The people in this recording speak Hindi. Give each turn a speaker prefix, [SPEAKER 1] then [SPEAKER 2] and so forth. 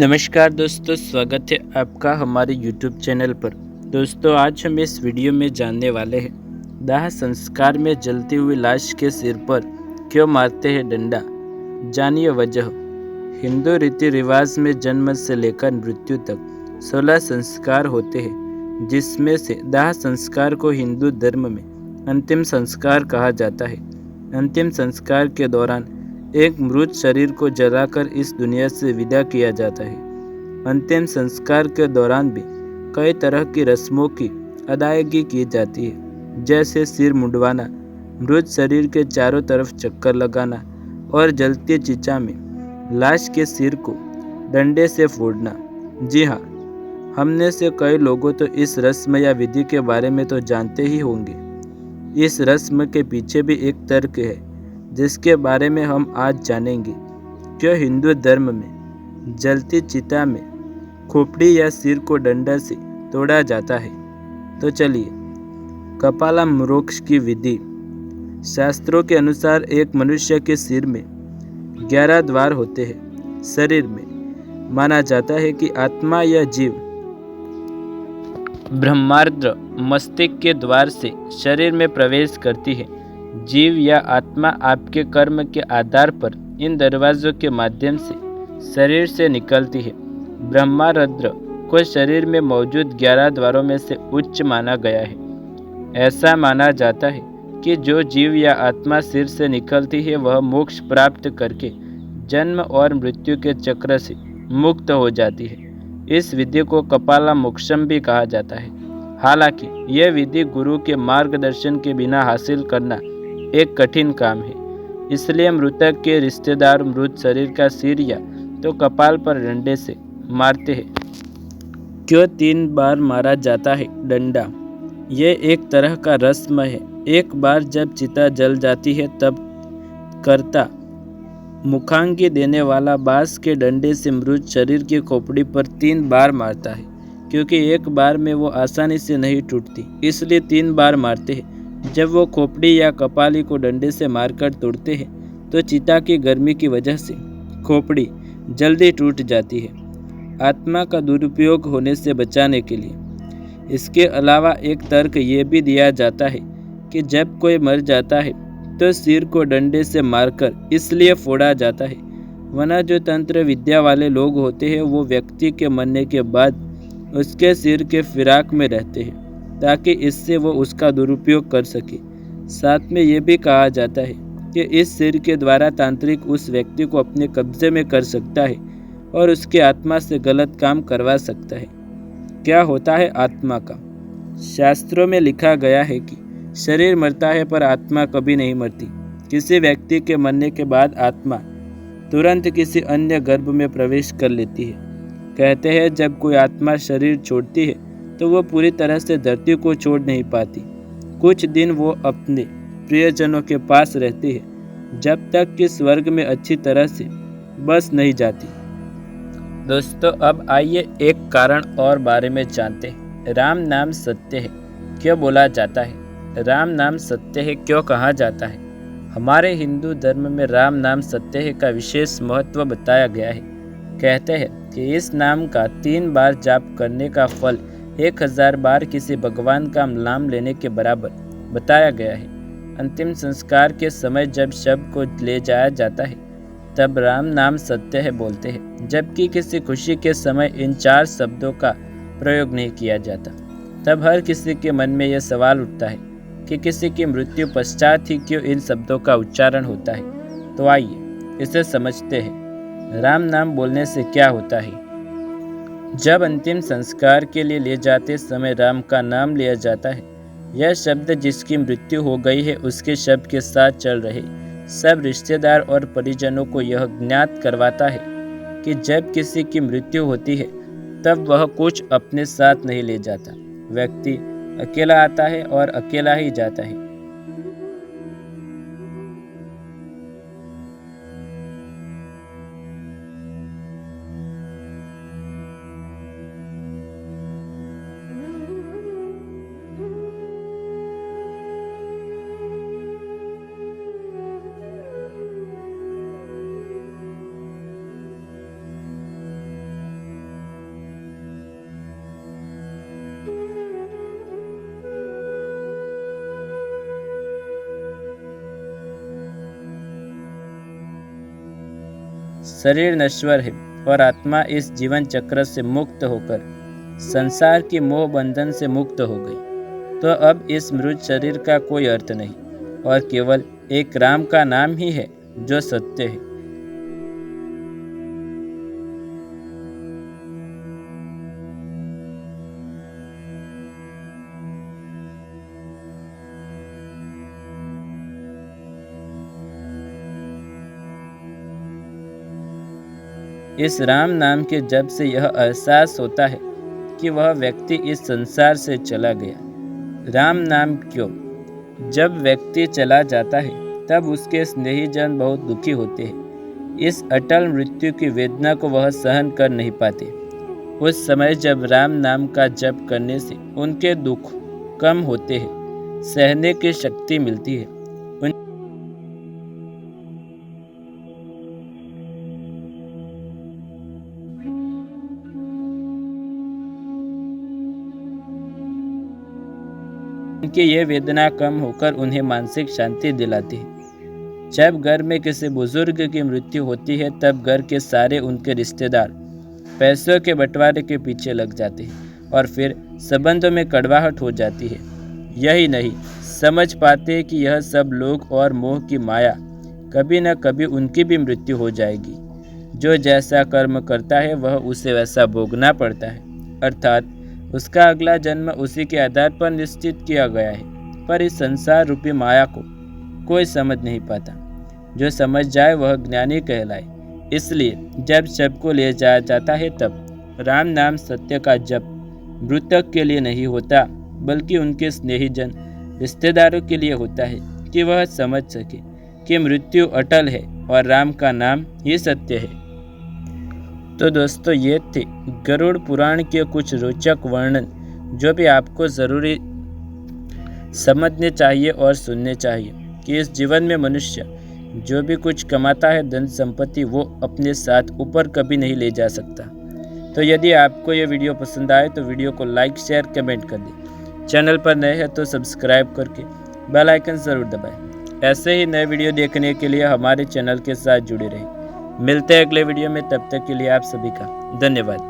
[SPEAKER 1] नमस्कार दोस्तों, स्वागत है आपका हमारे YouTube चैनल पर। दोस्तों, आज हम इस वीडियो में जानने वाले हैं दाह संस्कार में जलती हुई लाश के सिर पर क्यों मारते हैं डंडा। जानिए वजह। हिंदू रीति रिवाज में जन्म से लेकर मृत्यु तक 16 संस्कार होते हैं, जिसमें से दाह संस्कार को हिंदू धर्म में अंतिम संस्कार कहा जाता है। अंतिम संस्कार के दौरान एक मृत शरीर को जलाकर इस दुनिया से विदा किया जाता है। अंतिम संस्कार के दौरान भी कई तरह की रस्मों की अदायगी की जाती है, जैसे सिर मुंडवाना, मृत शरीर के चारों तरफ चक्कर लगाना और जलती चिता में लाश के सिर को डंडे से फोड़ना। जी हाँ, हमने से कई लोगों तो इस रस्म या विधि के बारे में तो जानते ही होंगे। इस रस्म के पीछे भी एक तर्क है, जिसके बारे में हम आज जानेंगे। क्यों हिंदू धर्म में जलती चिता में खोपड़ी या सिर को डंडा से तोड़ा जाता है। तो चलिए, कपाला मोक्ष की विधि। शास्त्रों के अनुसार एक मनुष्य के सिर में 11 द्वार होते हैं। शरीर में माना जाता है कि आत्मा या जीव ब्रह्मांड मस्तिष्क के द्वार से शरीर में प्रवेश करती है। जीव या आत्मा आपके कर्म के आधार पर इन दरवाजों के माध्यम से शरीर से निकलती है। ब्रह्मांड को शरीर में मौजूद 11 द्वारों में से उच्च माना गया है। ऐसा माना जाता है कि जो जीव या आत्मा सिर से निकलती है, वह मोक्ष प्राप्त करके जन्म और मृत्यु के चक्र से मुक्त हो जाती है। इस विधि को कपाला मोक्षम भी कहा जाता है। हालांकि यह विधि गुरु के मार्गदर्शन के बिना हासिल करना एक कठिन काम है, इसलिए मृतक के रिश्तेदार मृत शरीर का सिर या तो कपाल पर डंडे से मारते हैं। क्यों 3 बार मारा जाता है डंडा? यह एक तरह का रस्म है। एक बार जब चिता जल जाती है, तब कर्ता मुखाग्नि देने वाला बांस के डंडे से मृत शरीर की खोपड़ी पर 3 बार मारता है। क्योंकि एक बार में वो आसानी से नहीं टूटती, इसलिए 3 बार मारते हैं। जब वो खोपड़ी या कपाली को डंडे से मारकर तोड़ते हैं, तो चिता की गर्मी की वजह से खोपड़ी जल्दी टूट जाती है, आत्मा का दुरुपयोग होने से बचाने के लिए। इसके अलावा एक तर्क ये भी दिया जाता है कि जब कोई मर जाता है तो सिर को डंडे से मारकर इसलिए फोड़ा जाता है, वरना जो तंत्र विद्या वाले लोग होते हैं, वो व्यक्ति के मरने के बाद उसके सिर के फिराक में रहते हैं, ताकि इससे वो उसका दुरुपयोग कर सके। साथ में ये भी कहा जाता है कि इस सिर के द्वारा तांत्रिक उस व्यक्ति को अपने कब्जे में कर सकता है और उसकी आत्मा से गलत काम करवा सकता है। क्या होता है आत्मा का? शास्त्रों में लिखा गया है कि शरीर मरता है पर आत्मा कभी नहीं मरती। किसी व्यक्ति के मरने के बाद आत्मा तुरंत किसी अन्य गर्भ में प्रवेश कर लेती है। कहते हैं जब कोई आत्मा शरीर छोड़ती है तो वो पूरी तरह से धरती को छोड़ नहीं पाती। कुछ दिन वो अपने प्रियजनों के पास रहती है, जब तक कि स्वर्ग में अच्छी तरह से बस नहीं जाती। दोस्तों, अब आइए एक कारण और बारे में जानते हैं। राम नाम सत्य है, क्यों बोला जाता है? राम नाम सत्य है क्यों कहा जाता है? हमारे हिंदू धर्म में राम नाम सत्य है का विशेष महत्व बताया गया है। कहते हैं कि इस नाम का 3 बार जाप करने का फल 1000 बार किसी भगवान का नाम लेने के बराबर बताया गया है। अंतिम संस्कार के समय जब शव को ले जाया जाता है, तब राम नाम सत्य है बोलते हैं, जबकि किसी खुशी के समय इन 4 शब्दों का प्रयोग नहीं किया जाता। तब हर किसी के मन में यह सवाल उठता है कि किसी की मृत्यु पश्चात ही क्यों इन शब्दों का उच्चारण होता है। तो आइए इसे समझते हैं। राम नाम बोलने से क्या होता है? जब अंतिम संस्कार के लिए ले जाते समय राम का नाम लिया जाता है, यह शब्द जिसकी मृत्यु हो गई है उसके शब्द के साथ चल रहे सब रिश्तेदार और परिजनों को यह ज्ञात करवाता है कि जब किसी की मृत्यु होती है, तब वह कुछ अपने साथ नहीं ले जाता। व्यक्ति अकेला आता है और अकेला ही जाता है। शरीर नश्वर है और आत्मा इस जीवन चक्र से मुक्त होकर संसार की मोह बंधन से मुक्त हो गई। तो अब इस मृत शरीर का कोई अर्थ नहीं और केवल एक राम का नाम ही है जो सत्य है। इस राम नाम के जप से यह एहसास होता है कि वह व्यक्ति इस संसार से चला गया। राम नाम क्यों? जब व्यक्ति चला जाता है तब उसके स्नेहीजन बहुत दुखी होते हैं। इस अटल मृत्यु की वेदना को वह सहन कर नहीं पाते। उस समय जब राम नाम का जप करने से उनके दुख कम होते हैं, सहने की शक्ति मिलती है। उनकी ये वेदना कम होकर उन्हें मानसिक शांति दिलाती है। जब घर में किसी बुजुर्ग की मृत्यु होती है तब घर के सारे उनके रिश्तेदार पैसों के बंटवारे के पीछे लग जाते हैं और फिर संबंधों में कड़वाहट हो जाती है। यही नहीं समझ पाते कि यह सब लोग और मोह की माया कभी न कभी उनकी भी मृत्यु हो जाएगी। जो जैसा कर्म करता है वह उसे वैसा भोगना पड़ता है, अर्थात उसका अगला जन्म उसी के आधार पर निश्चित किया गया है। पर इस संसार रूपी माया को कोई समझ नहीं पाता। जो समझ जाए वह ज्ञानी कहलाए। इसलिए जब शव को ले जाया जाता है तब राम नाम सत्य का जप मृतक के लिए नहीं होता बल्कि उनके स्नेहीजन रिश्तेदारों के लिए होता है कि वह समझ सके कि मृत्यु अटल है और राम का नाम ही सत्य है। तो दोस्तों, ये थे गरुड़ पुराण के कुछ रोचक वर्णन जो भी आपको ज़रूरी समझने चाहिए और सुनने चाहिए कि इस जीवन में मनुष्य जो भी कुछ कमाता है धन संपत्ति वो अपने साथ ऊपर कभी नहीं ले जा सकता। तो यदि आपको ये वीडियो पसंद आए तो वीडियो को लाइक शेयर कमेंट कर दें। चैनल पर नए हैं तो सब्सक्राइब करके बेल आइकन ज़रूर दबाएं। ऐसे ही नए वीडियो देखने के लिए हमारे चैनल के साथ जुड़े रहें। मिलते हैं अगले वीडियो में, तब तक के लिए आप सभी का धन्यवाद।